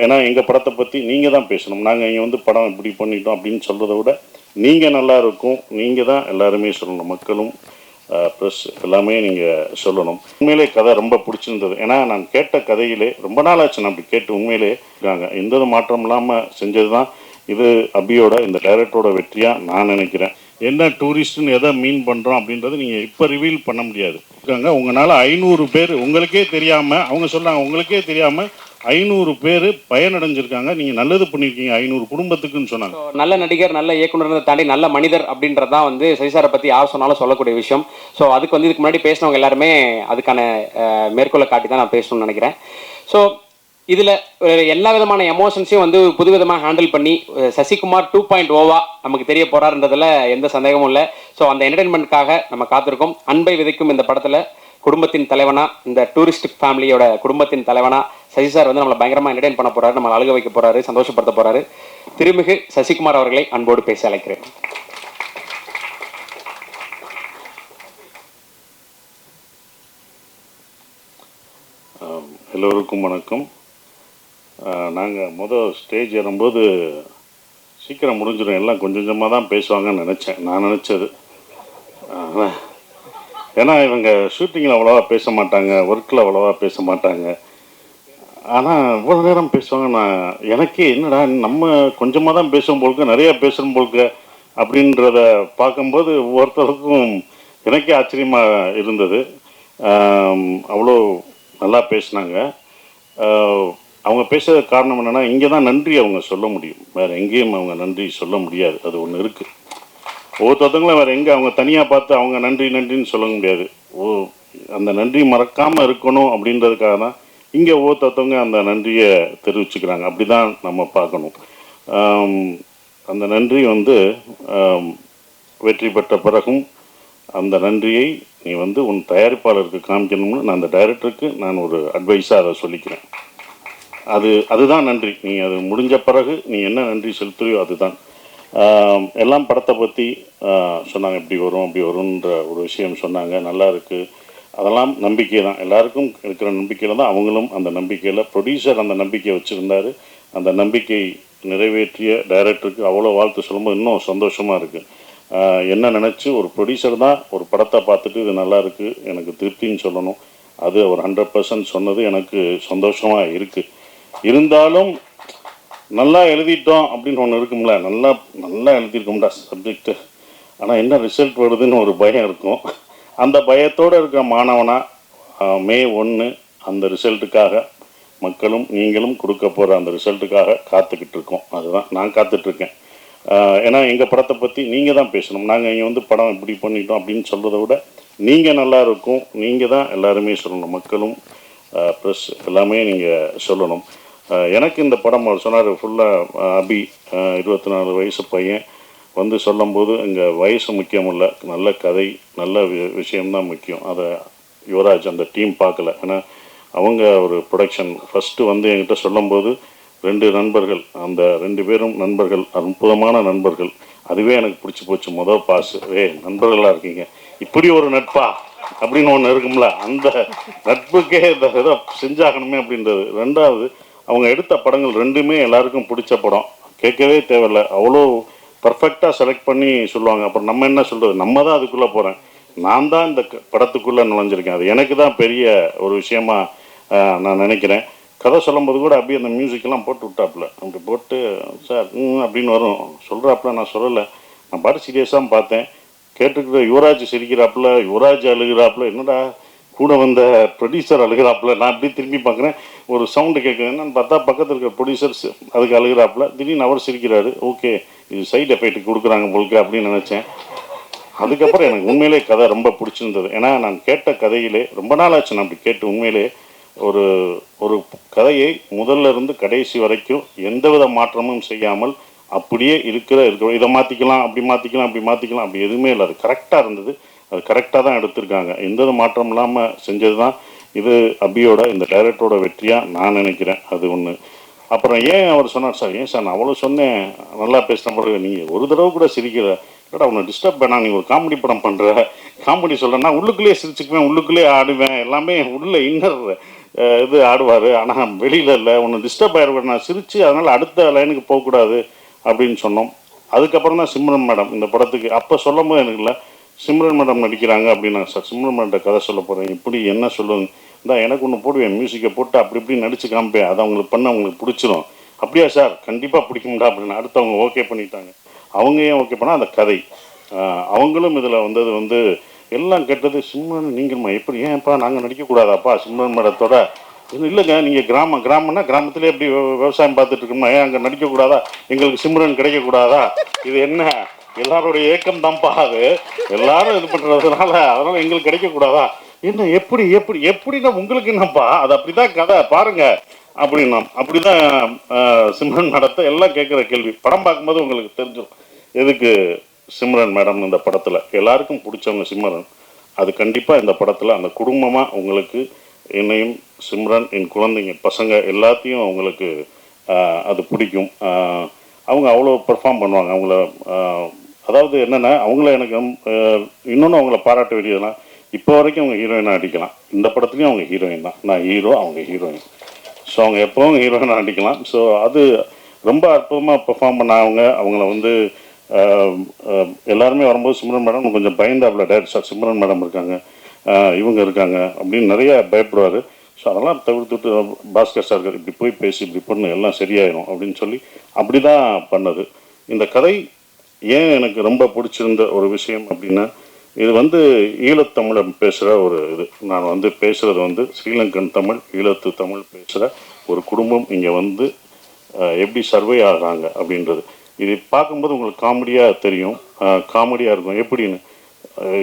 ஏன்னா எங்கள் படத்தை பற்றி நீங்கள் தான் பேசணும். நாங்கள் இங்கே வந்து படம் இப்படி பண்ணிட்டோம் அப்படின்னு சொல்கிறத விட நீங்கள் நல்லா இருக்கும், நீங்கள் தான் எல்லாருமே சொல்லணும். மக்களும் ப்ளஸ் எல்லாமே நீங்கள் சொல்லணும். உண்மையிலே கதை ரொம்ப பிடிச்சிருந்தது. ஏன்னா நான் கேட்ட கதையிலே ரொம்ப நாள் ஆச்சு நான் அப்படி கேட்டு உண்மையிலே இருக்காங்க. எந்த மாற்றம் இல்லாமல் செஞ்சது தான் இது அபியோட இந்த டைரக்டரோட வெற்றியாக நான் நினைக்கிறேன். என்ன டூரிஸ்ட்னு எதை மீன் பண்ணுறோம் அப்படின்றது நீங்கள் இப்போ ரிவீல் பண்ண முடியாது. இருக்காங்க உங்களால் 500 பேர் உங்களுக்கே தெரியாமல், அவங்க சொல்கிறாங்க உங்களுக்கே தெரியாமல் 500 பேர் பயனடைஞ்சிருக்காங்க. நீங்கள் நல்லது பண்ணியிருக்கீங்க 500 குடும்பத்துக்குன்னு சொன்னாங்க. நல்ல நடிகர், நல்ல இயக்குனர் தாண்டி நல்ல மனிதர் அப்படின்றது தான் வந்து சசிசாரை பற்றி யார் சொன்னாலும் சொல்லக்கூடிய விஷயம். ஸோ அதுக்கு வந்து இதுக்கு முன்னாடி பேசினவங்க எல்லாருமே அதுக்கான மேற்கோளை காட்டி தான் நான் பேசணும்னு நினைக்கிறேன். ஸோ இதில் எல்லா விதமான எமோஷன்ஸையும் வந்து புதுவிதமாக ஹேண்டில் பண்ணி சசிகுமார் 2.0 நமக்கு தெரிய போகிறாருன்றதில் எந்த சந்தேகமும் இல்லை. ஸோ அந்த என்டர்டெயின்மெண்ட்காக நம்ம காத்திருக்கோம். அன்பை விதைக்கும் இந்த படத்தில் குடும்பத்தின் தலைவனா, இந்த டூரிஸ்ட் ஃபேமிலியோட குடும்பத்தின் தலைவனா சசி சார் வந்து நம்மளை பயங்கரமாக என்டர்டெயின் பண்ண போகிறாரு, நம்மளை அழுக வைக்க போகிறாரு, சந்தோஷப்படுத்த போகிறாரு. திருமிகு சசிகுமார் அவர்களை அன்போடு பேச அழைக்கிறேன். எல்லோருக்கும் வணக்கம். நாங்கள் ஸ்டேஜ் ஏறும்போது சீக்கிரம் முடிஞ்சிடும், எல்லாம் கொஞ்சம் கொஞ்சமாக தான் பேசுவாங்கன்னு நினச்சேன். நான் நினச்சது ஏன்னா இவங்க ஷூட்டிங்கில் அவ்வளோவா பேச மாட்டாங்க, ஒர்க்கில் அவ்வளோவா பேச மாட்டாங்க. ஆனால் இவ்வளோ நேரம் பேசுவாங்க. நான் எனக்கே என்னடா நம்ம கொஞ்சமாக தான் பேசுவோம் போல்க, நிறையா பேசுகிறோம் போல்க அப்படின்றத பார்க்கும்போது ஒவ்வொருத்தருக்கும் எனக்கே ஆச்சரியமாக இருந்தது. அவ்வளோ நல்லா பேசினாங்க. அவங்க பேசுகிற காரணம் என்னென்னா, இங்கே தான் நன்றி அவங்க சொல்ல முடியும், வேறு எங்கேயும் அவங்க நன்றி சொல்ல முடியாது. அது ஒன்று இருக்குது. ஒவ்வொருத்தவங்களும் வேறு எங்கே அவங்க தனியாக பார்த்து அவங்க நன்றி நன்றின்னு சொல்ல முடியாது. அந்த நன்றி மறக்காமல் இருக்கணும் அப்படின்றதுக்காக தான் இங்கே ஒவ்வொருத்தவங்க அந்த நன்றியை தெரிவிச்சுக்கிறாங்க. அப்படி தான் நம்ம பார்க்கணும். அந்த நன்றி வந்து வெற்றி பெற்ற பிறகும் அந்த நன்றியை நீ வந்து உன் தயாரிப்பாளருக்கு காமிக்கணும்னு நான் அந்த டைரக்டருக்கு நான் ஒரு அட்வைஸாக அதை சொல்லிக்கிறேன். அதுதான் நன்றி. நீ அது முடிஞ்ச பிறகு நீ என்ன நன்றி செலுத்துறியோ அதுதான். எல்லாம் படத்தை பற்றி சொன்னாங்க, இப்படி வரும் அப்படி வரும்ன்ற ஒரு விஷயம் சொன்னாங்க. நல்லா இருக்குது. அதெல்லாம் நம்பிக்கை தான், எல்லாருக்கும் இருக்கிற நம்பிக்கையில் தான் அவங்களும் அந்த நம்பிக்கையில், ப்ரொடியூசர் அந்த நம்பிக்கையை வச்சுருந்தார். அந்த நம்பிக்கை நிறைவேற்றிய டைரக்டருக்கு அவ்வளோ வாழ்த்து சொல்லும்போது இன்னும் சந்தோஷமாக இருக்குது. என்ன நினச்சி ஒரு ப்ரொடியூசர் தான் ஒரு படத்தை பார்த்துட்டு இது நல்லா இருக்குது எனக்கு திருப்தின்னு சொல்லணும். அது ஒரு 100% சொன்னது எனக்கு சந்தோஷமாக இருக்குது. இருந்தாலும் நல்லா எழுதிட்டோம் அப்படின்னு ஒன்று இருக்கும்ல, நல்லா எழுதியிருக்கோம்டா சப்ஜெக்டு, ஆனால் என்ன ரிசல்ட் வருதுன்னு ஒரு பயம் இருக்கும். அந்த பயத்தோடு இருக்கிற மாணவனாக மே 1 அந்த ரிசல்ட்டுக்காக மக்களும் நீங்களும் கொடுக்க போகிற அந்த ரிசல்ட்டுக்காக காத்துக்கிட்டு இருக்கோம். அதுதான் நான் காத்துட்ருக்கேன். ஏன்னா எங்கள் படத்தை பற்றி நீங்கள் தான் பேசணும். நாங்கள் இங்கே வந்து படம் இப்படி பண்ணிட்டோம் அப்படின்னு சொல்கிறத விட நீங்கள் நல்லா இருக்கும், நீங்கள் தான் எல்லாருமே சொல்லணும். மக்களும் ப்ளஸ் எல்லாமே நீங்கள் சொல்லணும். எனக்கு இந்த படம் அவர் சொன்னார் ஃபுல்லாக அபி 24 வயசு பையன் வந்து சொல்லும்போது இங்கே வயசு முக்கியம் இல்லை, நல்ல கதை நல்ல விஷயம்தான் முக்கியம். அதை யுவராஜ் அந்த டீம் பார்க்கல. ஏன்னா அவங்க ஒரு ப்ரொடக்ஷன் ஃபஸ்ட்டு வந்து என்கிட்ட சொல்லும்போது 2 நண்பர்கள், அந்த 2 பேரும் நண்பர்கள், அற்புதமான நண்பர்கள். அதுவே எனக்கு பிடிச்சி போச்சு. பாஸ் நண்பர்களாக இருக்கீங்க, இப்படி ஒரு நட்பா அப்படின்னு ஒன்று இருக்கும்ல, அந்த நட்புக்கே இந்த இதை செஞ்சாகணுமே அப்படின்றது. 2வது அவங்க எடுத்த படங்கள் 2மே எல்லாருக்கும் பிடிச்ச படம், கேட்கவே தேவையில்லை, அவ்வளோ பர்ஃபெக்டாக செலக்ட் பண்ணி சொல்லுவாங்க. அப்புறம் நம்ம என்ன சொல்கிறது, நம்ம தான் அதுக்குள்ளே போகிறேன், நான் தான் இந்த படத்துக்குள்ளே நுழைஞ்சிருக்கேன். அது எனக்கு தான் பெரிய ஒரு விஷயமா நான் நினைக்கிறேன். கதை சொல்லும்போது கூட அப்படியே அந்த மியூசிக்கெல்லாம் போட்டு விட்டாப்புல, அப்படி போட்டு சார் அப்படின்னு வரும் சொல்கிறாப்புல. நான் சொல்லலை, நான் பாட்டு சீரியஸாக பார்த்தேன். கேட்டுக்கிட்டு யுவராஜ் சிரிக்கிறாப்புல, யுவராஜ் அழுகிறாப்புல, என்னடா கூட வந்த ப்ரொடியூசர் அழுகிறாப்புல. நான் அப்படி திரும்பி பார்க்குறேன், ஒரு சவுண்டு கேட்குது. என்னன்னு பார்த்தா பக்கத்தில் இருக்கிற ப்ரொடியூசர்ஸ் அதுக்கு அழுகிறாப்புல. திடீர்னு அவர் சிரிக்கிறாரு. ஓகே, இது சைடு எஃபெக்ட் கொடுக்குறாங்க போலுக்கு அப்படின்னு நினச்சேன். அதுக்கப்புறம் எனக்கு உண்மையிலே கதை ரொம்ப பிடிச்சிருந்தது. ஏன்னா நான் கேட்ட கதையிலே ரொம்ப நாள் ஆச்சு நான் அப்படி கேட்டு உண்மையிலே ஒரு கதையை முதல்ல இருந்து கடைசி வரைக்கும் எந்தவித மாற்றமும் செய்யாமல் அப்படியே இருக்கிற இதை மாற்றிக்கலாம் அப்படி மாற்றிக்கலாம் அப்படி எதுவுமே இல்லை. அது கரெக்டாக இருந்தது. அது கரெக்டாக தான் எடுத்திருக்காங்க. எந்த மாற்றம் இல்லாமல் செஞ்சது தான் இது அபியோட இந்த டைரக்டரோட வெற்றியாக நான் நினைக்கிறேன். அது ஒன்று. அப்புறம் ஏன் அவர் சொன்னார், சார் ஏன் சார் நான் அவ்வளோ சொன்னேன் நல்லா பேசுகிற பிறகு நீங்கள் ஒரு தடவை கூட சிரிக்கிற, இல்லைடா உன்னை டிஸ்டர்ப் பண்ணா, நீ ஒரு காமெடி படம் பண்ணுற, காமெடி சொல்கிறேன்னா உள்ளுக்குள்ளேயே சிரிச்சுக்குவேன், உள்ளுக்குள்ளேயே ஆடுவேன், எல்லாமே உள்ள இன்னர் இது ஆடுவார். ஆனால் வெளியில் இல்லை, ஒன்று டிஸ்டர்ப் ஆகிருக்க, நான் சிரித்து அதனால் அடுத்த லைனுக்கு போகக்கூடாது அப்படின்னு சொன்னோம். அதுக்கப்புறம் தான் சிம்ரன் மேடம் இந்த படத்துக்கு அப்போ சொல்லும் போது எனக்கு இல்லை, சிம்ரன் மேடம் நடிக்கிறாங்க அப்படின்னா, சார் சிம்ரன் மேடம் கதை சொல்ல போகிறேன், இப்படி என்ன சொல்லுங்க, இந்த எனக்கு ஒன்று போடுவேன், மியூசிக்கை போட்டு அப்படி இப்படி நடிச்சு காமிப்பேன், அதை அவங்களுக்கு பண்ண அவங்களுக்கு பிடிச்சிரும். அப்படியா சார், கண்டிப்பாக பிடிக்கும்டா அப்படின்னு அடுத்தவங்க ஓகே பண்ணிட்டாங்க. அவங்க ஏன் ஓகே பண்ணால் அந்த கதை, அவங்களும் இதில் வந்தது வந்து எல்லாம் கேட்டது, சிம்ரன் நீங்கள்மா எப்படி, ஏன்ப்பா நாங்கள் நடிக்கக்கூடாதாப்பா சிம்ரன் மேடத்தோட, இல்லைங்க நீங்கள் கிராமம்னா கிராமத்திலே எப்படி விவசாயம் பார்த்துட்டு இருக்கோம்னா ஏன் அங்கே நடிக்கக்கூடாதா, எங்களுக்கு சிம்ரன் கிடைக்கக்கூடாதா, இது என்ன எல்லாருடைய ஏக்கம் தான்ப்பா, அது எல்லாரும் இது பண்ணுறதுனால அதனால் எங்களுக்கு கிடைக்கக்கூடாதா, என்ன எப்படி எப்படி எப்படின்னா உங்களுக்கு என்னப்பா, அது அப்படிதான் கதை பாருங்க அப்படின்னா. அப்படிதான் சிம்ரன் மேடத்தை எல்லாம் கேட்குற கேள்வி. படம் பார்க்கும்போது உங்களுக்கு தெரிஞ்சிடும் எதுக்கு சிம்ரன் மேடம் இந்த படத்தில் எல்லாருக்கும் பிடிச்சவங்க சிம்ரன். அது கண்டிப்பாக இந்த படத்தில் அந்த குடும்பமாக உங்களுக்கு என்னையும் சிம்ரன் என் குழந்தைங்க பசங்க எல்லாத்தையும் அவங்களுக்கு அது பிடிக்கும். அவங்க அவ்வளோ பெர்ஃபார்ம் பண்ணுவாங்க. அவங்கள அதாவது என்னென்னா அவங்கள எனக்கு இன்னொன்று அவங்கள பாராட்ட வேண்டியதுனா, இப்போ வரைக்கும் அவங்க ஹீரோயினாக நடிக்கலாம். இந்த படத்துலையும் அவங்க ஹீரோயின் தான், நான் ஹீரோ அவங்க ஹீரோயின். ஸோ அவங்க எப்போவும் ஹீரோயினாக நடிக்கலாம். ஸோ அது ரொம்ப அற்புதமாக பெர்ஃபார்ம் பண்ணாங்க. அவங்கள வந்து எல்லாருமே வரும்போது சிம்ரன் மேடம் கொஞ்சம் பயந்தாப்புல, டேரக்டர் சார் சிம்ரன் மேடம் இருக்காங்க, இவங்க இருக்காங்க அப்படின்னு நிறைய பயப்படுவார். ஸோ அதெல்லாம் தவிர்த்துட்டு பாஸ்கர் சார் இப்படி போய் பேசி இப்படி பண்ணு எல்லாம் சரியாயிடும் அப்படின்னு சொல்லி அப்படி தான் பண்ணது. இந்த கதை ஏன் எனக்கு ரொம்ப பிடிச்சிருந்த ஒரு விஷயம் அப்படின்னா, இது வந்து ஈழத்தமிழை பேசுகிற ஒரு இது. நான் வந்து பேசுகிறது வந்து ஸ்ரீலங்கன் தமிழ், ஈழத்து தமிழ் பேசுகிற ஒரு குடும்பம் இங்கே வந்து எப்படி சர்வே ஆகிறாங்க அப்படின்றது. இது பார்க்கும்போது உங்களுக்கு காமெடியாக தெரியும், காமெடியாக இருக்கும். எப்படின்னு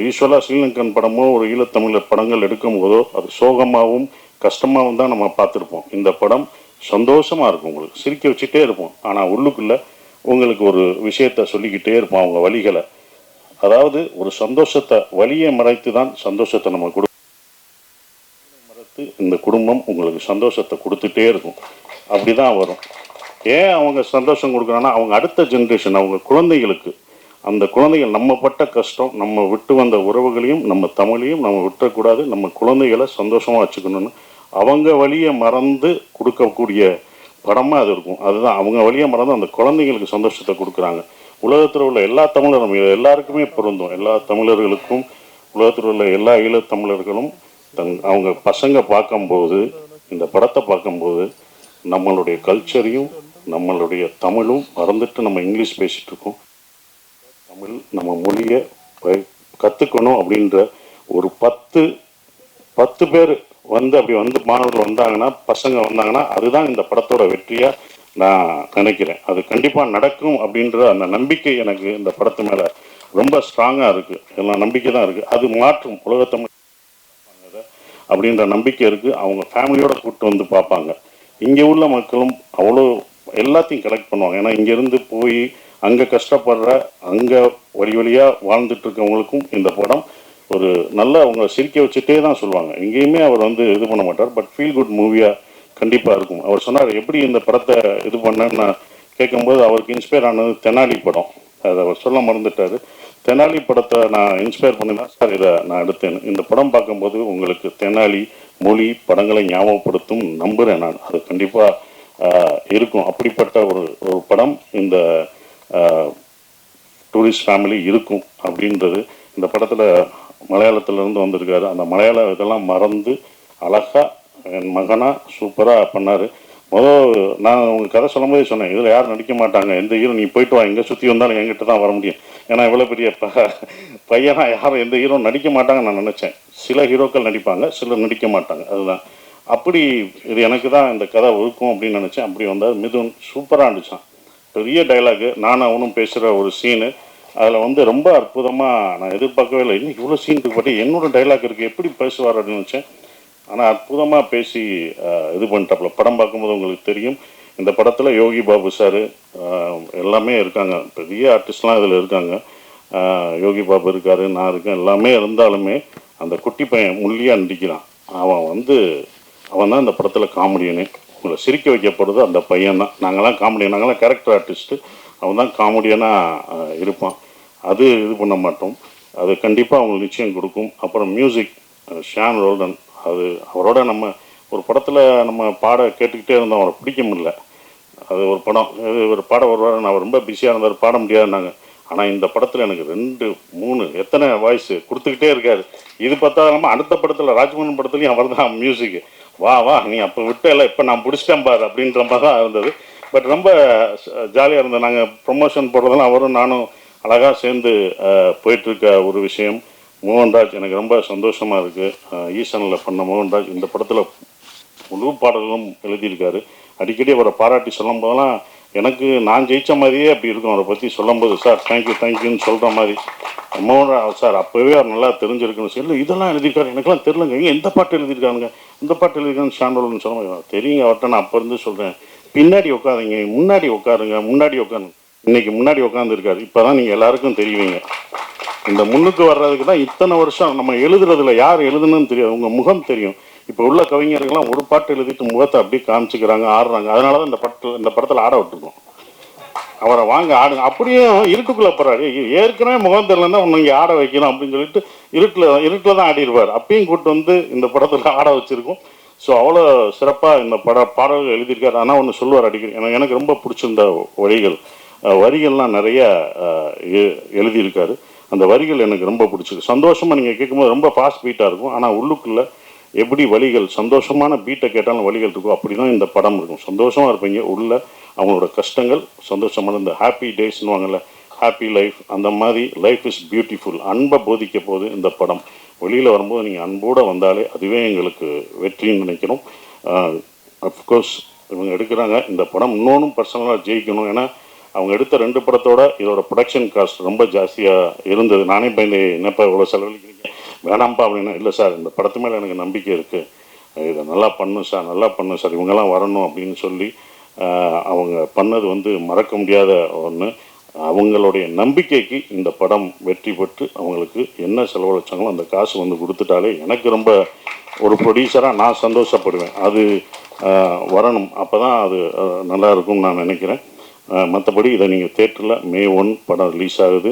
யூஸ்வலாக ஸ்ரீலங்கன் படமோ ஒரு ஈழத்தமிழர் படங்கள் எடுக்கும் போதோ அது சோகமாகவும் கஷ்டமாகவும் தான் நம்ம பார்த்துருப்போம். இந்த படம் சந்தோஷமாக இருக்கும், உங்களுக்கு சிரிக்க வச்சுட்டே இருப்போம். ஆனால் உள்ளுக்குள்ளே உங்களுக்கு ஒரு விஷயத்தை சொல்லிக்கிட்டே இருப்போம், அவங்க வழிகளை. அதாவது ஒரு சந்தோஷத்தை, வலியை மறைத்து தான் சந்தோஷத்தை நம்ம மறைத்து இந்த குடும்பம் உங்களுக்கு சந்தோஷத்தை கொடுத்துட்டே இருக்கும். அப்படி தான் வரும். ஏன் அவங்க சந்தோஷம் கொடுக்குறாங்கன்னா, அவங்க அடுத்த ஜென்ரேஷன், அவங்க குழந்தைகளுக்கு, அந்த குழந்தைகள் நம்ம பட்ட கஷ்டம், நம்ம விட்டு வந்த உறவுகளையும் நம்ம தமிழையும் நம்ம விட்டுறக்கூடாது, நம்ம குழந்தைகளை சந்தோஷமாக வச்சுக்கணும்னு அவங்க வழியை மறந்து கொடுக்கக்கூடிய படமாக அது இருக்கும். அதுதான் அவங்க வழியை மறந்து அந்த குழந்தைங்களுக்கு சந்தோஷத்தை கொடுக்குறாங்க. உலகத்தில் உள்ள எல்லா தமிழரும் எல்லாருக்குமே பொருந்தும். எல்லா தமிழர்களுக்கும், உலகத்தில் உள்ள எல்லா ஈழத்தமிழர்களும் அவங்க பசங்க பார்க்கும்போது, இந்த படத்தை பார்க்கும்போது நம்மளுடைய கல்ச்சரையும் நம்மளுடைய தமிழும் மறந்துட்டு நம்ம இங்கிலீஷ் பேசிகிட்டு இருக்கோம். தமிழ் நம்ம மொழியை கற்றுக்கணும் அப்படின்ற ஒரு 10 பேர் வந்து அப்படி வந்து மாணவர்கள் வந்தாங்கன்னா, பசங்க வந்தாங்கன்னா, அதுதான் இந்த படத்தோட வெற்றியாக நான் நினைக்கிறேன். அது கண்டிப்பாக நடக்கும் அப்படின்ற அந்த நம்பிக்கை எனக்கு இந்த படத்து மேலே ரொம்ப ஸ்ட்ராங்காக இருக்குது. எல்லாம் நம்பிக்கை தான் இருக்குது. அது மாற்றும் உலகத்தமிழ் அப்படின்ற நம்பிக்கை இருக்குது. அவங்க ஃபேமிலியோடு கூப்பிட்டு வந்து பார்ப்பாங்க. இங்கே உள்ள மக்களும் அவ்வளோ எல்லாத்தையும் கலெக்ட் பண்ணுவாங்க. ஏன்னா இங்கேருந்து போய் அங்கே கஷ்டப்படுற, அங்கே வழியாக வாழ்ந்துட்டு இருக்கவங்களுக்கும் இந்த படம் ஒரு நல்ல அவங்க சிரிக்க வச்சுட்டே தான் சொல்லுவாங்க. எங்கேயுமே அவர் வந்து இது பண்ண மாட்டார், பட் ஃபீல் குட் மூவியாக கண்டிப்பாக இருக்கும். அவர் சொன்னார் எப்படி இந்த படத்தை இது பண்ணேன்னு நான் கேட்கும்போது, அவருக்கு இன்ஸ்பயர் ஆனது தெனாலி படம். அதை அவர் சொல்ல மறந்துட்டார். தெனாலி படத்தை நான் இன்ஸ்பயர் பண்ணிதான் சார் இதை நான் எடுத்தேன். இந்த படம் பார்க்கும்போது உங்களுக்கு தெனாலி மொழி படங்களை ஞாபகப்படுத்தும் நம்புகிறேன் நான். அது கண்டிப்பாக இருக்கும். அப்படிப்பட்ட ஒரு படம் இந்த டூரிஸ்ட் ஃபேமிலி இருக்கும் அப்படின்றது. இந்த படத்தில் மலையாளத்திலேருந்து வந்திருக்காரு. அந்த மலையாள இதெல்லாம் மறந்து அழகாக என் மகனாக சூப்பராக பண்ணார். நான் உங்கள் கதை சொல்லும் போதே சொன்னேன், இதில் யாரும் நடிக்க மாட்டாங்க, எந்த ஹீரோ நீ போயிட்டு வா, எங்கே சுற்றி வந்தாலும் என்கிட்ட தான் வர முடியும். ஏன்னா இவ்வளோ பெரிய பையனா யாரும் எந்த ஹீரோ நடிக்க மாட்டாங்கன்னு நான் நினச்சேன். சில ஹீரோக்கள் நடிப்பாங்க, சிலர் நடிக்க மாட்டாங்க. அதுதான் அப்படி இது எனக்கு தான் இந்த கதை இருக்கும் அப்படின்னு நினச்சேன். அப்படி வந்தால் மிதுன் சூப்பராக இருந்துச்சான். பெரிய டைலாகு, நானும் அவனும் பேசுகிற ஒரு சீனு, அதில் வந்து ரொம்ப அற்புதமாக நான் எதிர்பார்க்கவே இல்லை. இன்னும் இவ்வளோ சீன் இருக்கு, என்னோட டைலாக் இருக்குது, எப்படி பேசுவார் அப்படின்னு நினச்சேன். ஆனால் அற்புதமாக பேசி இது பண்ணிட்டாப்புல. படம் பார்க்கும்போது உங்களுக்கு தெரியும். இந்த படத்தில் யோகி பாபு சார் எல்லாமே இருக்காங்க, பெரிய ஆர்டிஸ்ட்லாம் இதில் இருக்காங்க. யோகி பாபு இருக்கார், நான் இருக்கேன். எல்லாமே இருந்தாலுமே அந்த குட்டி பையன் முள்ளியாக நடிக்கிறான். அவன் தான் இந்த படத்தில் காமெடியனே. உங்களை சிரிக்க வைக்கப்படுறது அந்த பையன் தான். நாங்களாம் காமெடியன், நாங்களாம் கேரக்டர் ஆர்டிஸ்ட்டு, அவன் தான் காமெடியனாக இருப்பான். அது இது பண்ண மாட்டோம். அது கண்டிப்பாக அவங்களுக்கு நிச்சயம் கொடுக்கும். அப்புறம் மியூசிக் ஷான் ரோல்டன், அது அவரோட நம்ம ஒரு படத்தில் நம்ம பாட கேட்டுக்கிட்டே இருந்தோம், அவரை பிடிக்க முடியல. அது ஒரு படம், ஒரு பாட வருவார், நான் ரொம்ப பிஸியாக இருந்தார், பாட முடியாதுன்னாங்க. ஆனால் இந்த படத்தில் எனக்கு 2, 3 எத்தனை வாய்ஸ் கொடுத்துக்கிட்டே இருக்காரு. இது பார்த்தாலும் அடுத்த படத்தில் ராஜ்மோகன் படத்துலையும் அவர் தான் மியூசிக்கு. வா வா நீ அப்போ விட்டல, இப்போ நான் பிடிச்சிட்டேன் பாரு அப்படின்ற மாதிரி தான் இருந்தது. பட் ரொம்ப ஜாலியாக இருந்தது. நாங்கள் ப்ரொமோஷன் போடுறதெல்லாம் அவரும் நானும் அழகாக சேர்ந்து போயிட்டுருக்க ஒரு விஷயம். மோகன்ராஜ் எனக்கு ரொம்ப சந்தோஷமாக இருக்குது. ஈசனில் பண்ண மோகன்ராஜ் இந்த படத்தில் முழு பாடல்களும் எழுதியிருக்காரு. அடிக்கடி அவரை பாராட்டி சொல்லும் போதெல்லாம் எனக்கு நான் ஜெயித்த மாதிரியே அப்படி இருக்கும். அவரை பற்றி சொல்லும்போது சார் தேங்க்யூன்னு சொல்கிற மாதிரி. மோகன்ராஜ் சார் அப்போவே அவர் நல்லா தெரிஞ்சிருக்குன்னு சொல்லி இதெல்லாம் எழுதியிருக்காரு, எனக்கெல்லாம் தெரிலங்க, எந்த பாட்டு எழுதியிருக்காங்க, இந்த பாட்டு எழுதியிருக்கான்னு ஷாண்டோல்னு சொல்ல தெரியுங்க அவர்கிட்ட, நான் அப்போ இருந்து சொல்கிறேன். பின்னாடி உட்காருங்க, முன்னாடி உட்காருங்க, முன்னாடி உட்காந்து இன்னைக்கு முன்னாடி உட்காந்துருக்காரு. இப்போ தான் நீங்கள் எல்லாருக்கும் தெரியுவீங்க. இந்த முன்னுக்கு வர்றதுக்கு தான் இத்தனை வருஷம் நம்ம எழுதுறதுல யார் எழுதுன்னு தெரியாது, உங்கள் முகம் தெரியும். இப்போ உள்ள கவிஞர்கள்லாம் ஒரு பாட்டு எழுதிட்டு முகத்தை அப்படியே காமிச்சிக்கிறாங்க, ஆடுறாங்க. அதனால தான் இந்த படத்தில் ஆட விட்டுருக்கோம். அவரை வாங்க ஆடுங்க, அப்படியும் இருட்டுக்குள்ளே போகிறாரு, ஏற்கனவே முகம் தெரியலன்னா உன்னை இங்கே ஆட வைக்கணும் அப்படின்னு சொல்லிட்டு இருட்டில் தான் ஆடிடுவார். அப்பயும் கூப்பிட்டு வந்து இந்த படத்தில் ஆட வச்சுருக்கோம். ஸோ அவ்வளோ சிறப்பாக இந்த பாடல்கள் எழுதியிருக்காரு. ஆனால் ஒன்று சொல்லுவார் அடிக்கடி, எனக்கு ரொம்ப பிடிச்சிருந்த வரிகள்லாம் நிறைய எழுதியிருக்காரு. அந்த வரிகள் எனக்கு ரொம்ப பிடிச்சிருக்கு. சந்தோஷமாக நீங்கள் கேட்கும்போது ரொம்ப ஃபாஸ்ட் பீட்டாக இருக்கும், ஆனால் உள்ளுக்குள்ளே எப்படி வலிகள், சந்தோஷமான பீட்டை கேட்டாலும் வலிகள் இருக்கும், அப்படி தான் இந்த படம் இருக்கும். சந்தோஷமாக இருப்பீங்க, உள்ள அவங்களோட கஷ்டங்கள் சந்தோஷமான இந்த ஹாப்பி டேஸ்னுவாங்கள்ல, ஹாப்பி லைஃப், அந்த மாதிரி லைஃப் இஸ் பியூட்டிஃபுல். அன்பை போதிக்க போது இந்த படம். வெளியில் வரும்போது நீங்கள் அன்போடு வந்தாலே அதுவே எங்களுக்கு வெற்றின்னு நினைக்கிறோம். அஃப்கோர்ஸ் இவங்க எடுக்கிறாங்க இந்த படம் இன்னொன்றும் பர்சனலாக ஜெயிக்கணும். ஏன்னா அவங்க எடுத்த 2 படத்தோட இதோட ப்ரொடக்ஷன் காஸ்ட் ரொம்ப ஜாஸ்தியாக இருந்தது. நானே பயந்து என்னப்பா இவ்வளோ செலவழிக்கிறீங்க வேணாம்ப்பா அப்படின்னா, இல்லை சார் இந்த படத்து மேலே எனக்கு நம்பிக்கை இருக்குது, இதை நல்லா பண்ணும் சார் இவங்கெல்லாம் வரணும் அப்படின்னு சொல்லி அவங்க பண்ணது வந்து மறக்க முடியாத ஒன்று. அவங்களுடைய நம்பிக்கைக்கு இந்த படம் வெற்றி பெற்று அவங்களுக்கு என்ன செலவழிச்சாங்களோ அந்த காசு வந்து கொடுத்துட்டாலே எனக்கு ரொம்ப ஒரு ப்ரொடியூசராக நான் சந்தோஷப்படுவேன். அது வரணும், அப்போ தான் அது நல்லா இருக்கும்னு நான் நினைக்கிறேன். மற்றபடி இதை நீங்கள் தேட்டரில் May 1 படம் ரிலீஸ் ஆகுது,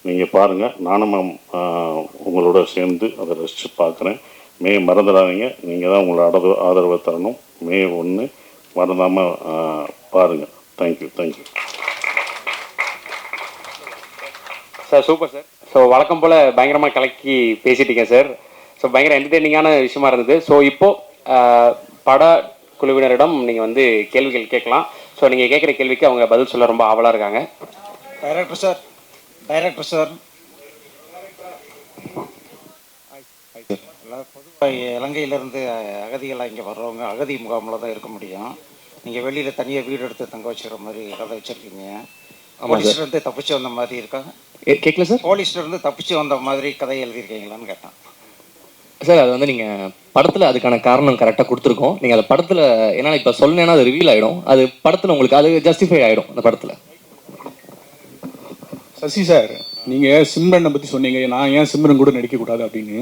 நீங்கள் பாருங்கள். நானும் உங்களோட சேர்ந்து அதை ரசித்து பார்க்குறேன். மறந்துடாதீங்க, நீங்கள் தான் உங்களோட ஆதரவை தரணும். May 1 மறந்தாமல் பாருங்கள். Thank you sir. Super sir. So வழக்கம் போல் பயங்கரமாக கலக்கி பேசிட்டீங்க சார். ஸோ பயங்கர என்டர்டெய்னிங்கான விஷயமா இருந்தது. ஸோ இப்போது பட குழுவினரிடம் நீங்கள் வந்து கேள்விகள் கேட்கலாம். ஸோ நீங்கள் கேட்குற கேள்விக்கு அவங்க பதில் சொல்ல ரொம்ப ஆவலாக இருக்காங்க. டைரக்டர் சார் பொதுவாக இலங்கையிலேருந்து அகதிகளாக இங்கே வர்றவங்க அகதி முகாமில் தான் இருக்க முடியும். நீங்கள் வெளியில் தனியாக வீடு எடுத்து தங்க வச்சுக்கிற மாதிரி கதை வச்சுருக்கீங்க. போலீஸ்லேருந்து தப்பிச்சு வந்த மாதிரி இருக்கா? கேட்கல சார். போலீஸ்லேருந்து தப்பிச்சு வந்த மாதிரி கதை எழுதியிருக்கீங்களான்னு கேட்டேன் சார். அது வந்து நீங்கள் படத்தில் அதுக்கான காரணம் கரெக்டாக கொடுத்துருக்கோம். நீங்கள் அதை படத்தில் ஏன்னா இப்போ சொன்னேன்னா அது ரிவீல் ஆகிடும், அது படத்தில் உங்களுக்கு அது ஜஸ்டிஃபை ஆகிடும் அந்த படத்தில். சசி சார், நீங்கள் சிம்ரனை பற்றி சொன்னீங்க, நான் ஏன் சிம்ரன் கூட நடிக்கக்கூடாது அப்படின்னு.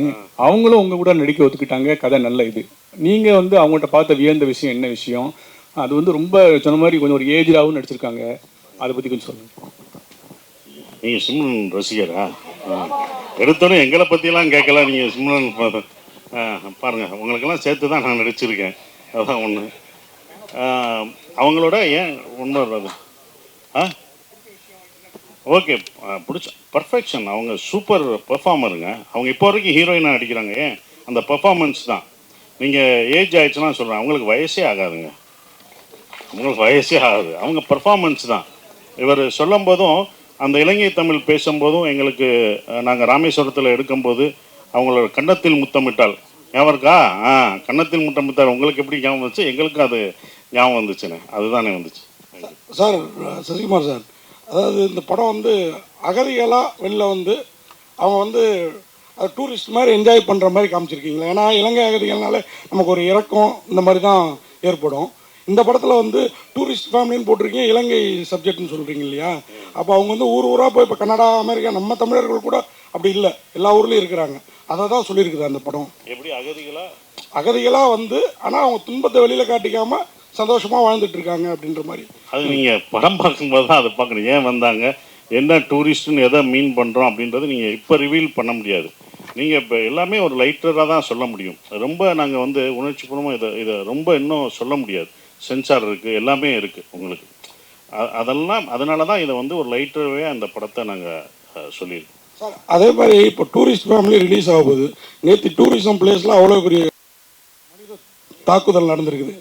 அவங்களும் உங்கள் கூட நடிக்க ஒத்துக்கிட்டாங்க, கதை நல்ல இது. நீங்கள் வந்து அவங்கள்ட்ட பார்த்த வியந்த விஷயம் என்ன விஷயம்? அது வந்து ரொம்ப சொன்ன மாதிரி கொஞ்சம் ஒரு ஏஜாகவும் நடிச்சிருக்காங்க, அதை பற்றி கொஞ்சம் சொல்லுங்கள். நீங்கள் சிம்ரன் ரசிகரா? எடுத்தோன்னே எங்களை பற்றியெல்லாம் கேட்கல. நீங்கள் சிம்ரன் பாருங்கள், உங்களுக்கெல்லாம் சேர்த்து தான் நான் நடிச்சிருக்கேன், அதுதான் ஒன்று. அவங்களோட ஏன் ஒன்று வர்றது ஓகே பிடிச்ச பர்ஃபெக்ஷன். அவங்க சூப்பர் பெர்ஃபார்மருங்க. அவங்க இப்போ வரைக்கும் ஹீரோயினாக நடிக்கிறாங்க. ஏன் அந்த பெர்ஃபார்மன்ஸ் தான். நீங்கள் ஏஜ் ஆகிடுச்சுன்னா சொல்கிறேன், அவங்களுக்கு வயசே ஆகாதுங்க, அவங்களுக்கு வயசே ஆகாது, அவங்க பெர்ஃபார்மன்ஸ் தான். இவர் சொல்லும் போதும் அந்த இலங்கை தமிழ் பேசும்போதும் எங்களுக்கு நாங்கள் ராமேஸ்வரத்தில் எடுக்கும்போது அவங்களோட கன்னத்தில் முத்தமிட்டால் ஞாபகம் இருக்கா? கன்னத்தில் முத்தமிட்டால் உங்களுக்கு எப்படி ஞாபகம் வந்துச்சு, எங்களுக்கும் அது ஞாபகம் வந்துச்சுண்ணே, அதுதானே வந்துச்சு. சார் சசிகுமார் சார், அதாவது இந்த படம் வந்து அகதிகளாக வெளில வந்து அவங்க வந்து அது டூரிஸ்ட் மாதிரி என்ஜாய் பண்ணுற மாதிரி காமிச்சிருக்கீங்களா? ஏன்னா இலங்கை அகதிகள்னால நமக்கு ஒரு இறக்கம் இந்த மாதிரி தான் ஏற்படும். இந்த படத்தில் வந்து டூரிஸ்ட் ஃபேமிலின்னு போட்டிருக்கீங்க, இலங்கை சப்ஜெக்ட்னு சொல்கிறீங்க இல்லையா? அப்போ அவங்க வந்து ஊராக போய் இப்போ கனடா அமெரிக்கா நம்ம தமிழர்கள் கூட அப்படி இல்லை, எல்லா ஊர்லேயும் இருக்கிறாங்க. அதை தான் சொல்லியிருக்குது அந்த படம். எப்படி அகதிகளாக வந்து ஆனால் அவங்க துன்பத்தை வெளியில் காட்டிக்காமல் சந்தோஷமாக வாழ்ந்துட்டு இருக்காங்க அப்படின்ற மாதிரி. அது நீங்கள் படம் பார்க்கும்போது தான் அதை பார்க்கணும். ஏன் வந்தாங்க, என்ன டூரிஸ்ட்டுன்னு எதை மீன் பண்ணுறோம் அப்படின்றது நீங்கள் இப்போ ரிவீல் பண்ண முடியாது. நீங்கள் இப்போ எல்லாமே ஒரு லைட்டராக தான் சொல்ல முடியும். ரொம்ப நாங்கள் வந்து உணர்ச்சிபூர்வமாக இதை ரொம்ப இன்னும் சொல்ல முடியாது. சென்சார் இருக்குது, எல்லாமே இருக்குது உங்களுக்கு. அதெல்லாம் அதனால தான் இதை வந்து ஒரு லைட்டராகவே அந்த படத்தை நாங்கள் சொல்லியிருக்கோம். சார் அதே மாதிரி இப்போ டூரிஸ்ட் ஃபேமிலி ரிலீஸ் ஆக போகுது. நேற்று டூரிசம் பிளேஸில் அவ்வளோ பெரிய தாக்குதல் நடந்திருக்குது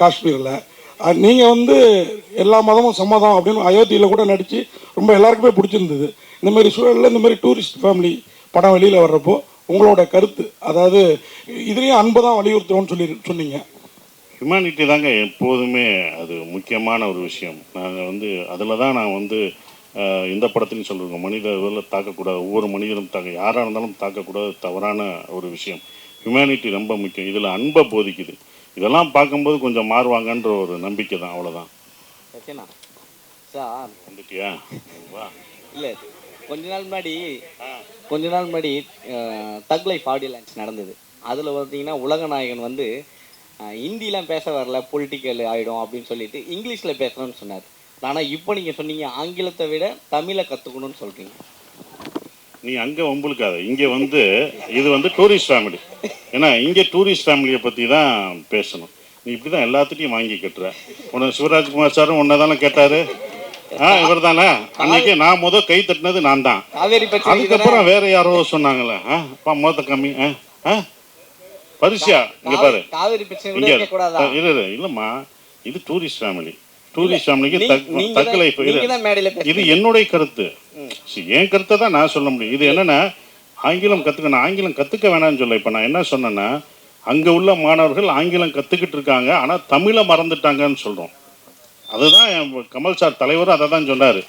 காஷ்மீரில். நீங்கள் வந்து எல்லா மதமும் சம்மதம் அப்படின்னு அயோத்தியில் கூட நடித்து ரொம்ப எல்லாருக்குமே பிடிச்சிருந்தது. இந்த மாதிரி சூழலில் இந்த மாதிரி டூரிஸ்ட் ஃபேமிலி படம் வெளியில் வர்றப்போ உங்களோட கருத்து, அதாவது இதுலேயும் அன்பு தான் வலியுறுத்துவோம்னு சொன்னீங்க. ஹியூமனிட்டி தாங்க எப்போதுமே அது முக்கியமான ஒரு விஷயம். நாங்கள் வந்து அதில் தான் நான் வந்து இந்த படத்துலையும் சொல்லியிருக்கோம், மனிதர்களை தாக்கக்கூடாது, ஒவ்வொரு மனிதனும் யாராக இருந்தாலும் தாக்கக்கூடாது, தவறான ஒரு விஷயம். ஹியூமனிட்டி ரொம்ப முக்கியம். இதில் அன்பை போதிக்குது. இதெல்லாம் பார்க்கும்போது கொஞ்சம் மாறுவாங்கன்ற ஒரு நம்பிக்கை தான், அவ்வளோதான். சார் வந்துட்டியா? வா. இல்லை, கொஞ்ச நாள் முன்னாடி தக் லைஃப் ஆடியோ லான்ச் நடந்தது. அதில் பார்த்தீங்கன்னா உலகநாயகன் வந்து ஹிந்திலாம் பேச வரல, பொலிட்டிக்கல் ஆகிடும் அப்படின்னு சொல்லிட்டு இங்கிலீஷில் பேசணும்னு சொன்னார். ஆனால் இப்போ நீங்கள் சொன்னீங்க ஆங்கிலத்தை விட தமிழை கற்றுக்கணும்னு சொல்கிறீங்க. நீ அங்கே வம்புழுக்காத. இங்கே வந்து இது வந்து டூரிஸ்ட் ஃபேமிலி. ஏன்னா இங்கே டூரிஸ்ட் ஃபேமிலியை பற்றி தான் பேசணும். நீ இப்படி தான் எல்லாத்துட்டையும் வாங்கி கட்டுற. உன்னை சிவராஜ்குமார் சாரும் உன்னை தானே கேட்டார். இவர் தானே அன்னைக்கு நான் கை தட்டினது நான் தான். அதுக்கப்புறம் வேற யாரோ சொன்னாங்களே, மொத்த கம்மி பரிசியா இங்கே பாரு. இல்லைம்மா, இது டூரிஸ்ட் ஃபேமிலி. டூரிஸ்ட் ஃபேமிலிக்கு தக்க லைஃப். இது என்னுடைய கருத்து. என் கருத்தை தான் நான் சொல்ல முடியும். இது என்னன்னா ஆங்கிலம் கற்றுக்கணும், ஆங்கிலம் கற்றுக்க வேணாம்னு சொல்ல. இப்போ நான் என்ன சொன்னேன்னா, அங்கே உள்ள மாணவர்கள் ஆங்கிலம் கற்றுக்கிட்டு இருக்காங்க, ஆனால் தமிழை மறந்துட்டாங்கன்னு சொல்கிறோம். அதுதான் கமல் சார் தலைவரும் அதை தான் சொன்னார்.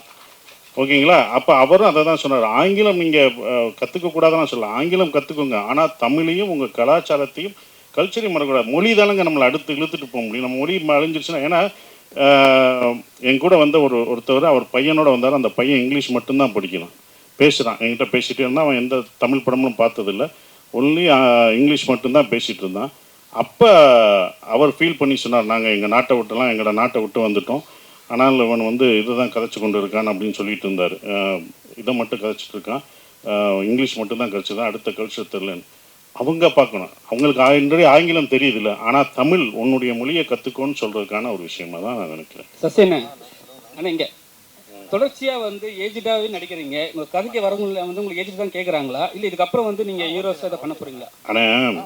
ஓகேங்களா? அப்போ அவரும் அதை தான் சொன்னார். ஆங்கிலம் நீங்கள் கற்றுக்கக்கூடாதுன்னு சொல்லலாம், ஆங்கிலம் கற்றுக்கோங்க, ஆனால் தமிழையும் உங்கள் கலாச்சாரத்தையும் கல்ச்சரையும் மறக்கக்கூடாது. மொழி தானங்க நம்மளை அடுத்து இழுத்துட்டு போக முடியும். நம்ம மொழி அழிஞ்சிருச்சுன்னா, ஏன்னா என் கூட வந்த ஒருத்தவர், அவர் பையனோட வந்தார். அந்த பையன் இங்கிலீஷ் மட்டும்தான் படிக்கலாம், பேசுகிறான். என்கிட்ட பேசிகிட்டே இருந்தால். அவன் எந்த தமிழ் படமும் பார்த்ததில்லை, ஒன்லி இங்கிலீஷ் மட்டும்தான் பேசிகிட்டு இருந்தான். அப்போ அவர் ஃபீல் பண்ணி சொன்னார், நாங்கள் எங்கள் நாட்டை விட்டுலாம் எங்களோட நாட்டை விட்டு வந்துட்டோம், ஆனால் இவன் வந்து இதை தான் கதைச்சி கொண்டு இருக்கான் அப்படின்னு சொல்லிட்டு இருந்தார். இதை மட்டும் கதைச்சிட்டு இருக்கான், இங்கிலீஷ் மட்டும்தான் கதைச்சிதான், அடுத்த கல்ச்சர் தெரிலன்னு. அவங்க பார்க்கணும். அவங்களுக்கு ஆல்ரெடி ஆங்கிலம் தெரியுதுல்ல, ஆனால் தமிழ் உன்னுடைய மொழியை கற்றுக்கோன்னு சொல்கிறதுக்கான ஒரு விஷயமா தான் நான் நினைக்கிறேன். சசியண்ணே, ஆனால் இங்கே தொடர்ச்சியாக வந்து ஏஜிடாகவே நடிக்கிறீங்க. உங்கள் கதைக்கு வரவங்கள வந்து உங்களுக்கு ஏஜிட் தான் கேட்குறாங்களா, இல்லை இதுக்கப்புறம் வந்து நீங்கள் ஹீரோஸாக இதை பண்ண போகிறீங்களா? ஆனால்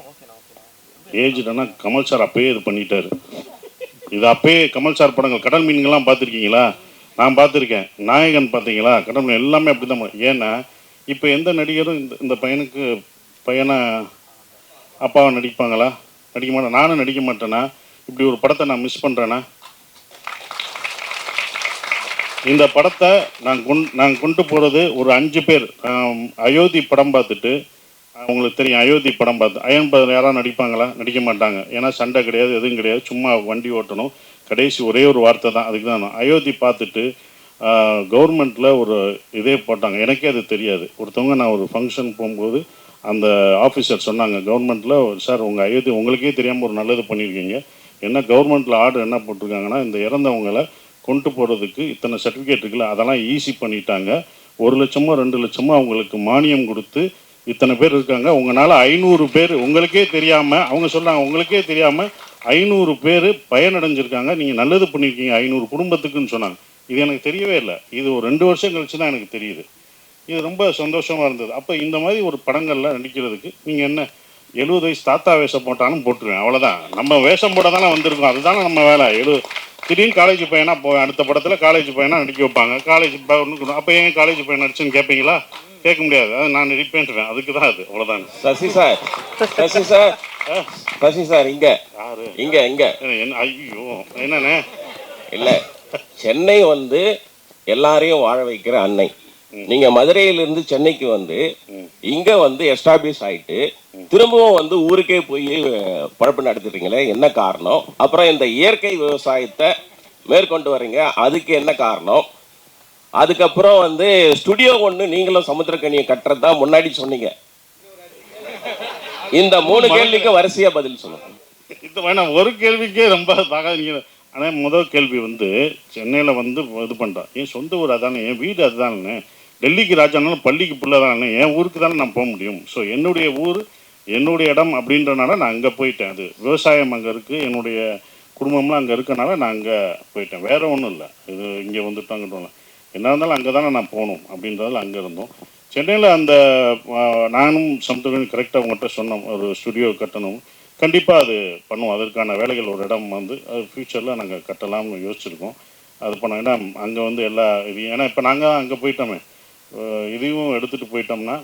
ஏஜிடானா கமல் சார் அப்பயே இது பண்ணிட்டாரு. இது அப்பயே கமல் சார் படங்கள், கடல் மீன்கள்லாம் பார்த்துருக்கீங்களா? நான் பார்த்துருக்கேன். நாயகன் பார்த்தீங்களா? கடல் மீன் எல்லாமே அப்படி தான். ஏன்னா இப்போ எந்த நடிகரும் இந்த பையனை அப்பாவை நடிப்பாங்களா? நடிக்க மாட்டேன். நானும் நடிக்க மாட்டேன்னா? இப்படி ஒரு படத்தை நான் மிஸ் பண்ணுறேன்னா? இந்த படத்தை நான் கொண்டு போகிறது ஒரு 5 பேர். அயோத்தி படம் பார்த்துட்டு, உங்களுக்கு தெரியும் அயோத்தி படம் பார்த்து அயன் பதர் யாராவது நடிப்பாங்களா? நடிக்க மாட்டாங்க. ஏன்னா சண்டை கிடையாது, எதுவும் கிடையாது, சும்மா வண்டி ஓட்டணும், கடைசி ஒரே ஒரு வார்த்தை தான். அதுக்கு தான் அயோத்தி பார்த்துட்டு கவர்மெண்ட்டில் ஒரு இதே போட்டாங்க. எனக்கே அது தெரியாது. ஒருத்தவங்க நான் ஒரு ஃபங்க்ஷன் போகும்போது அந்த ஆஃபீஸர் சொன்னாங்க, கவர்மெண்ட்டில் சார் உங்கள் அயோத்தி உங்களுக்கே தெரியாமல் ஒரு நல்லது பண்ணியிருக்கீங்க. என்ன கவர்மெண்ட்டில் ஆர்டர் என்ன போட்டிருக்காங்கன்னா, இந்த இறந்தவங்களை கொண்டு போகிறதுக்கு இத்தனை சர்டிஃபிகேட் இருக்குல்ல, அதெல்லாம் ஈஸி பண்ணிட்டாங்க. 1 லட்சமோ 2 லட்சமோ அவங்களுக்கு மானியம் கொடுத்து இத்தனை பேர் இருக்காங்க, உங்களால் 500 பேர் உங்களுக்கே தெரியாமல், அவங்க சொல்கிறாங்க உங்களுக்கே தெரியாமல் 500 பேர் பயனடைஞ்சிருக்காங்க, நீங்கள் நல்லது பண்ணியிருக்கீங்க 500 குடும்பத்துக்குன்னு சொன்னாங்க. இது எனக்கு தெரியவே இல்லை. இது ஒரு 2 வருஷம் கழிச்சு தான் எனக்கு தெரியுது. இது ரொம்ப சந்தோஷமாக இருந்தது. அப்போ இந்த மாதிரி ஒரு படங்களில் நடிக்கிறதுக்கு நீங்கள் என்ன 70 வயசு தாத்தா வேஷம் போட்டாலும் போட்டுருவேன், அவ்வளோதான். நம்ம வேஷம் போட தானே வந்திருக்கோம், அதுதானே நம்ம வேலை. திடீர்னு காலேஜ் பையனா போவேன், அடுத்த படத்தில் காலேஜ் பையனா நடிக்க வைப்பாங்க. காலேஜ் அப்போ ஏன் காலேஜ் பையன் நடிச்சுன்னு கேட்பீங்களா? கேட்க முடியாது. அது நான் நடிப்பேன்ட்டுவேன், அதுக்கு தான் அது, அவ்வளோதாங்க. சசி சார் இங்க யாரு இங்க இங்க என்ன? ஐயோ என்னண்ணே? இல்லை, சென்னை வந்து எல்லாரையும் வாழ வைக்கிற அன்னை. நீங்க மதுரையிலிருந்து சென்னைக்கு வந்து இங்க வந்து எஸ்டாப்ளிஷ் ஆயிட்டு திரும்பவும் வந்து ஊருக்கே போய் பழப்பு நடத்துறீங்களே, என்ன காரணம்? அப்புறம் இந்த இயற்கை விவசாயத்தை மேற்கொண்டு வரீங்க, அதுக்கு என்ன காரணம்? அதுக்கப்புறம் வந்து ஸ்டுடியோ ஒன்று நீங்களும் சமுத்திரக்கனியை கட்டுறதா முன்னாடி சொன்னீங்க. இந்த 3 கேள்விக்கு வரிசையா பதில் சொல்லுங்க. இது வேணாம், ஒரு கேள்விக்கே ரொம்ப தாகாதீங்க. ஆனால் முதல் கேள்வி வந்து சென்னையில் வந்து இது பண்ணுறான், என் சொந்த ஊர் அதானே, என் வீடு அதுதானே, டெல்லிக்கு ராஜானாலும் பள்ளிக்கு பிள்ளை தானே, என் ஊருக்கு தானே நான் போக முடியும். ஸோ என்னுடைய ஊர் என்னுடைய இடம் அப்படின்றனால நான் அங்கே போயிட்டேன். அது விவசாயம் அங்கே இருக்குது, என்னுடைய குடும்பம்லாம் அங்கே இருக்கனால நான் அங்கே போயிட்டேன். வேறு ஒன்றும் இல்லை, இது இங்கே வந்துட்டாங்கன்னு என்ன இருந்தாலும் அங்கே தானே நான் போகணும் அப்படின்றதால அங்கே இருந்தோம். சென்னையில் அந்த நானும் சமுத்திரம் கரெக்டாக உங்கள்கிட்ட சொன்னோம், ஒரு ஸ்டுடியோ கட்டணும், கண்டிப்பாக அது பண்ணுவோம். அதற்கான வேலைகள் ஒரு இடம் வந்து அது ஃப்யூச்சரில் நாங்கள் கட்டலாம்னு யோசிச்சுருக்கோம். அது பண்ணோம். ஏன்னா அங்கே வந்து எல்லா இதையும், ஏன்னா இப்போ நாங்கள் அங்கே போயிட்டோமே, இதையும் எடுத்துகிட்டு போயிட்டோம்னா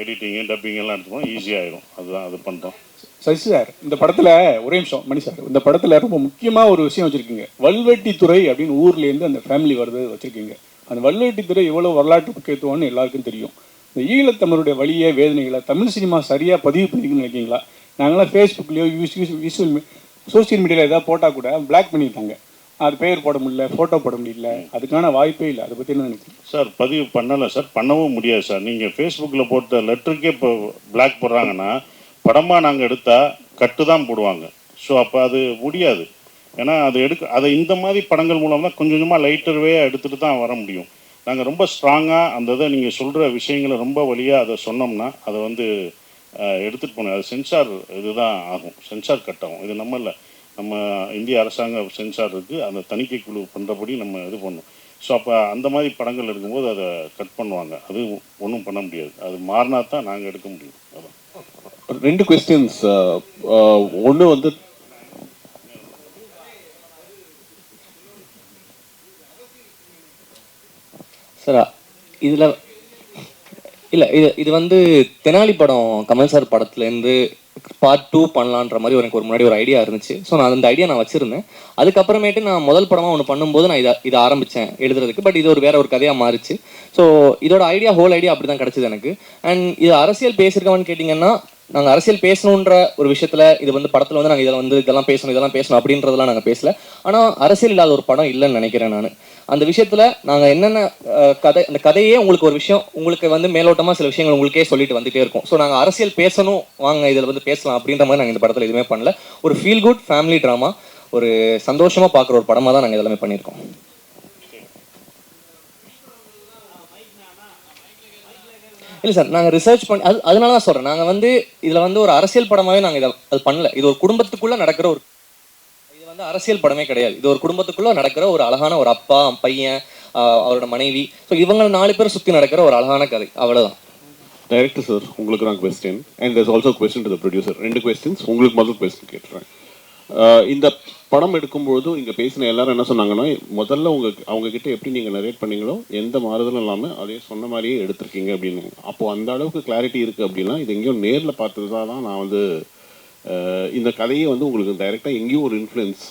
எடிட்டிங்கு டப்பிங் எல்லாம் எடுத்துப்போம், ஈஸியாகிடும். அதுதான் அது பண்ணுறோம். சசி சார், இந்த படத்தில் ஒரே நிமிஷம் மணி சார், இந்த படத்தில் ரொம்ப முக்கியமாக ஒரு விஷயம் வச்சுருக்கீங்க. வல்வெட்டித்துறை அப்படின்னு ஊர்லேருந்து அந்த ஃபேமிலி வருது வச்சுருக்கீங்க. அந்த வல்வெட்டித்துறை எவ்வளோ வரலாற்று முக்கியத்துவம்னு எல்லாருக்கும் தெரியும். இந்த ஈழத்தமிழருடைய வழியை வேதனைகளை தமிழ் சினிமா சரியாக பதிவு பண்ணிக்கணும்னு நினைக்கிங்களா? நாங்களாம் ஃபேஸ்புக்லேயோ சோசியல் மீடியாவில் ஏதாவது போட்டால் கூட பிளாக் பண்ணிட்டாங்க, அது பேர் போட முடியல, ஃபோட்டோ போட முடியல, அதுக்கான வாய்ப்பே இல்லை. அதை பற்றி என்ன நினைக்கிறீங்க சார்? பதிவு பண்ணலை சார், பண்ணவும் முடியாது சார். நீங்கள் ஃபேஸ்புக்கில் போட்ட லெட்டருக்கே இப்போ பிளாக் போடுறாங்கன்னா படமாக நாங்கள் எடுத்தால் கட்டு தான் போடுவாங்க. ஸோ அப்போ அது முடியாது. ஏன்னா அது அதை இந்த மாதிரி படங்கள் மூலம் தான் கொஞ்சம் கொஞ்சமாக லைட்டர்வே எடுத்துகிட்டு தான் வர முடியும். நாங்கள் ரொம்ப ஸ்ட்ராங்காக அந்த இதை நீங்கள் சொல்கிற விஷயங்களை ரொம்ப வழியாக அதை சொன்னோம்னா அதை வந்து எடுத்துகிட்டு போனோம். அது சென்சார் இதுதான் ஆகும், சென்சார் கட் ஆகும். இது நம்ம இல்லை, நம்ம இந்திய அரசாங்க சென்சார் இருக்குது, அந்த தணிக்கை குழு பண்ணுறபடி நம்ம இது பண்ணணும். ஸோ அப்போ அந்த மாதிரி படங்கள் எடுக்கும்போது அதை கட் பண்ணுவாங்க. அது ஒன்றும் பண்ண முடியாது, அது மாறினா தான் நாங்கள் எடுக்க முடியும். அதான் 2 கொஸ்டின்ஸ். ஒன்று வந்து சார் இதில் இல்லை, இது வந்து தெனாலி படம் கமல் சார் படத்துலேருந்து பார்ட் 2 பண்ணலான்ற மாதிரி எனக்கு ஒரு முன்னாடி ஒரு ஐடியா இருந்துச்சு. ஸோ நான் அந்த ஐடியா நான் வச்சுருந்தேன். அதுக்கப்புறமேட்டு நான் முதல் படமாக ஒன்று பண்ணும்போது நான் இதை ஆரம்பித்தேன் எழுதுறதுக்கு. பட் இது வேற ஒரு கதையாக மாறிச்சு. ஸோ இதோட ஹோல் ஐடியா அப்படி தான் கிடச்சிது எனக்கு. அண்ட் இது அரசியல் பேசியிருக்கோம்னு கேட்டிங்கன்னா, நாங்கள் அரசியல் பேசணுன்ற ஒரு விஷயத்தில் இது வந்து படத்தில் வந்து நாங்கள் இதெல்லாம் பேசணும் அப்படின்றதெல்லாம் நாங்கள் பேசல. ஆனால் அரசியல் இல்லாத ஒரு படம் இல்லைன்னு நினைக்கிறேன் நான். அந்த விஷயத்தில் நாங்கள் என்னென்ன அந்த கதையே உங்களுக்கு ஒரு விஷயம், உங்களுக்கு வந்து மேலோட்டமாக சில விஷயங்கள் உங்களுக்கே சொல்லிட்டு வந்துட்டே இருக்கும். ஸோ நாங்கள் அரசியல் பேசணும், வாங்க இதில் வந்து பேசலாம் அப்படின்ற மாதிரி நாங்கள் இந்த படத்தில் எதுவுமே பண்ணல. ஒரு ஃபீல் குட் ஃபேமிலி ட்ராமா, ஒரு சந்தோஷமாக பார்க்குற ஒரு படமாக தான் நாங்கள் எல்லாமே பண்ணியிருக்கோம். இல்லை சார், நாங்கள் ரிசர்ச் பண்ணி அதனால தான் சொல்கிறேன். நாங்கள் வந்து இதில் வந்து ஒரு அரசியல் படமாகவே நாங்கள் அது பண்ணல. இது ஒரு குடும்பத்துக்குள்ளே நடக்கிற ஒரு, இது வந்து அரசியல் படமே கிடையாது. இது ஒரு குடும்பத்துக்குள்ளே நடக்கிற ஒரு அழகான ஒரு அப்பா, பையன், அவரோட மனைவி, ஸோ இவங்க 4 பேர் சுற்றி நடக்கிற ஒரு அழகான கதை, அவ்வளோதான். டைரக்டர் சார், உங்களுக்கு நான் question and there's also question to the producer. 2 questions. உங்களுக்கு முதல் கொஸ்டின் கேட்டுறேன். இந்த படம் எடுக்கும்போது இங்கே பேசின எல்லாரும் என்ன சொன்னாங்கன்னா, முதல்ல அவங்க கிட்ட எப்படி நீங்கள் நரேட் பண்ணீங்களோ எந்த மாறுதலும் இல்லாமல் அதே சொன்ன மாதிரியே எடுத்திருக்கீங்க அப்படின்னு. அப்போது அந்த அளவுக்கு கிளாரிட்டி இருக்குது அப்படின்னா, இது எங்கேயும் நேரில் பார்த்தது தான் நான் வந்து இந்த கதையை வந்து உங்களுக்கு டைரெக்டாக எங்கேயும் ஒரு இன்ஃப்ளூயன்ஸ்,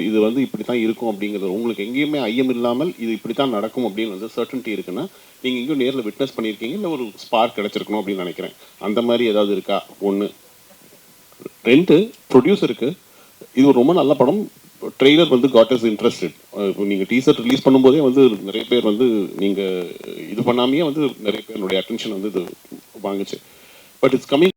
இது வந்து இப்படி தான் இருக்கும் அப்படிங்கிறது உங்களுக்கு எங்கேயுமே ஐயம் இல்லாமல் இது இப்படி தான் நடக்கும் அப்படின்னு வந்து சர்டன்ட்டி இருக்குன்னா, நீங்கள் எங்கேயும் நேரில் விட்னஸ் பண்ணியிருக்கீங்க, இல்லை ஒரு ஸ்பார்க் கிடச்சிருக்கணும் அப்படின்னு நினைக்கிறேன். அந்த மாதிரி ஏதாவது இருக்கா? 1. 2, ப்ரொடியூசருக்கு இது ரொம்ப நல்ல படம், ட்ரெய்லர் வந்து காட் இஸ் இன்ட்ரெஸ்டட். இப்போ நீங்கள் டீசர் ரிலீஸ் பண்ணும்போதே வந்து நிறைய பேர் வந்து நீங்கள் இது பண்ணாமையே வந்து நிறைய பேருடைய அட்டென்ஷன் வந்து இது வாங்குச்சு. But it's coming